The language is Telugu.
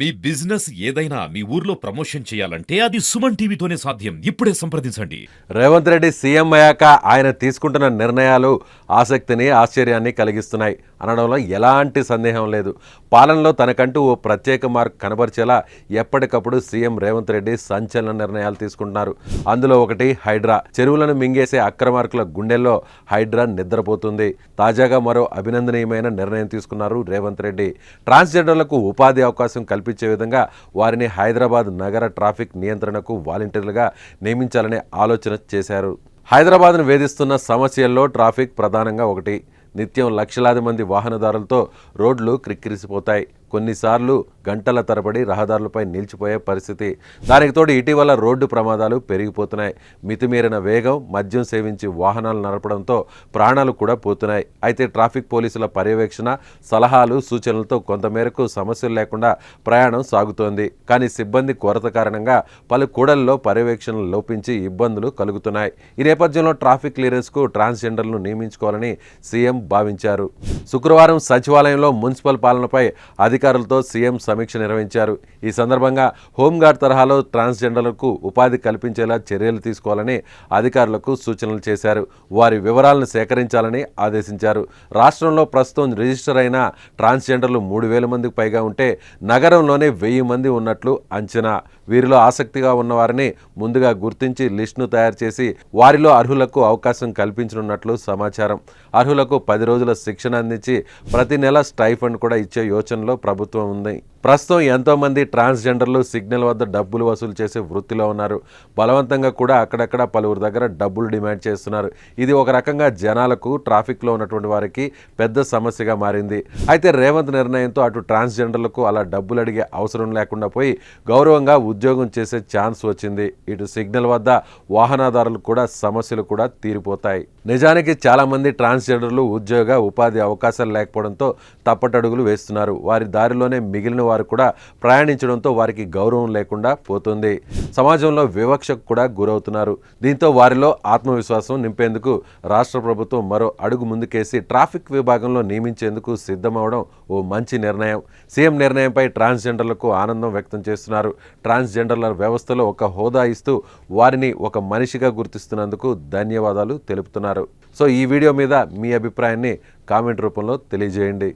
మీ బిజినెస్ ఏదైనా మీ ఊర్లో ప్రమోషన్ చేయాలంటే అది సుమన్ టీవీతోనే సాధ్యం. ఇప్పుడే సంప్రదించండి. రేవంత్ రెడ్డి సీఎం అయ్యాక ఆయన తీసుకుంటున్న నిర్ణయాలు ఆసక్తిని, ఆశ్చర్యాన్ని కలిగిస్తున్నాయి అనడంలో ఎలాంటి సందేహం లేదు. పాలనలో తనకంటూ ఓ ప్రత్యేక మార్క్ కనబరిచేలా ఎప్పటికప్పుడు సీఎం రేవంత్ రెడ్డి సంచలన నిర్ణయాలు తీసుకుంటున్నారు. అందులో ఒకటి హైడ్రా. చెరువులను మింగేసే అక్రమార్కుల గుండెల్లో హైడ్రా నిద్రపోతుంది. తాజాగా మరో అభినందనీయమైన నిర్ణయం తీసుకున్నారు రేవంత్ రెడ్డి. ట్రాన్స్జెండర్లకు ఉపాధి అవకాశం కల్పించే విధంగా వారిని హైదరాబాద్ నగర ట్రాఫిక్ నియంత్రణకు వాలంటీర్లుగా నియమించాలనే ఆలోచన చేశారు. హైదరాబాద్ను వేధిస్తున్న సమస్యల్లో ట్రాఫిక్ ప్రధానంగా ఒకటి. నిత్యం లక్షలాది మంది వాహనదారులతో రోడ్లు క్రిక్కిరిసిపోతాయి. కొన్నిసార్లు గంటల తరబడి రహదారులపై నిలిచిపోయే పరిస్థితి. దానికి తోడు ఇటీవల రోడ్డు ప్రమాదాలు పెరిగిపోతున్నాయి. మితిమీరిన వేగం, మద్యం సేవించి వాహనాలు నడపడంతో ప్రాణాలు కూడా పోతున్నాయి. అయితే ట్రాఫిక్ పోలీసుల పర్యవేక్షణ, సలహాలు, సూచనలతో కొంతమేరకు సమస్యలు లేకుండా ప్రయాణం సాగుతోంది. కానీ సిబ్బంది కొరత కారణంగా పలు కూడళ్లలో పర్యవేక్షణలు లోపించి ఇబ్బందులు కలుగుతున్నాయి. ఈ నేపథ్యంలో ట్రాఫిక్ క్లియరెన్స్కు ట్రాన్స్జెండర్లను నియమించుకోవాలని సీఎం భావించారు. శుక్రవారం సచివాలయంలో మున్సిపల్ పాలనపై అధికారులతో సీఎం సమీక్ష నిర్వహించారు. ఈ సందర్భంగా హోంగార్డ్ తరహాలో ట్రాన్స్జెండర్లకు ఉపాధి కల్పించేలా చర్యలు తీసుకోవాలని అధికారులకు సూచనలు చేశారు. వారి వివరాలను సేకరించాలని ఆదేశించారు. రాష్ట్రంలో ప్రస్తుతం రిజిస్టర్ అయిన ట్రాన్స్జెండర్లు 3,000 మందికి పైగా ఉంటే నగరంలోనే 1,000 మంది ఉన్నట్లు అంచనా. వీరిలో ఆసక్తిగా ఉన్నవారిని ముందుగా గుర్తించి లిస్టును తయారు చేసి వారిలో అర్హులకు అవకాశం కల్పించనున్నట్లు సమాచారం. అర్హులకు 10 రోజుల శిక్షణ అందించి ప్రతి నెల స్టైఫండ్ కూడా ఇచ్చే యోచనలో ప్రభుత్వం ఉంది. ప్రస్తుతం ఎంతోమంది ట్రాన్స్జెండర్లు సిగ్నల్ వద్ద డబ్బులు వసూలు చేసే వృత్తిలో ఉన్నారు. బలవంతంగా కూడా అక్కడక్కడ పలువురు దగ్గర డబ్బులు డిమాండ్ చేస్తున్నారు. ఇది ఒక రకంగా జనాలకు, ట్రాఫిక్లో ఉన్నటువంటి వారికి పెద్ద సమస్యగా మారింది. అయితే రేవంత్ నిర్ణయంతో అటు ట్రాన్స్జెండర్లకు అలా డబ్బులు అడిగే అవసరం లేకుండా పోయి గౌరవంగా ఉద్యోగం చేసే ఛాన్స్ వచ్చింది. ఇటు సిగ్నల్ వద్ద వాహనదారులకు కూడా సమస్యలు కూడా తీరిపోతాయి. నిజానికి చాలామంది ట్రాన్స్జెండర్లు ఉద్యోగ, ఉపాధి అవకాశాలు లేకపోవడంతో తప్పటడుగులు వేస్తున్నారు. వారి దారిలోనే మిగిలిన వారు కూడా ప్రయాణించడంతో వారికి గౌరవం లేకుండా పోతుంది. సమాజంలో వివక్షకు కూడా గురవుతున్నారు. దీంతో వారిలో ఆత్మవిశ్వాసం నింపేందుకు రాష్ట్ర ప్రభుత్వం మరో అడుగు ముందుకేసి ట్రాఫిక్ విభాగంలో నియమించేందుకు సిద్ధమవడం ఓ మంచి నిర్ణయం. సీఎం నిర్ణయంపై ట్రాన్స్జెండర్లకు ఆనందం వ్యక్తం చేస్తున్నారు. ట్రాన్స్జెండర్ల వ్యవస్థలో ఒక హోదా ఇస్తూ వారిని ఒక మనిషిగా గుర్తిస్తున్నందుకు ధన్యవాదాలు తెలుపుతున్నారు. సో ఈ వీడియో మీద మీ అభిప్రాయాన్ని కామెంట్ రూపంలో తెలియజేయండి.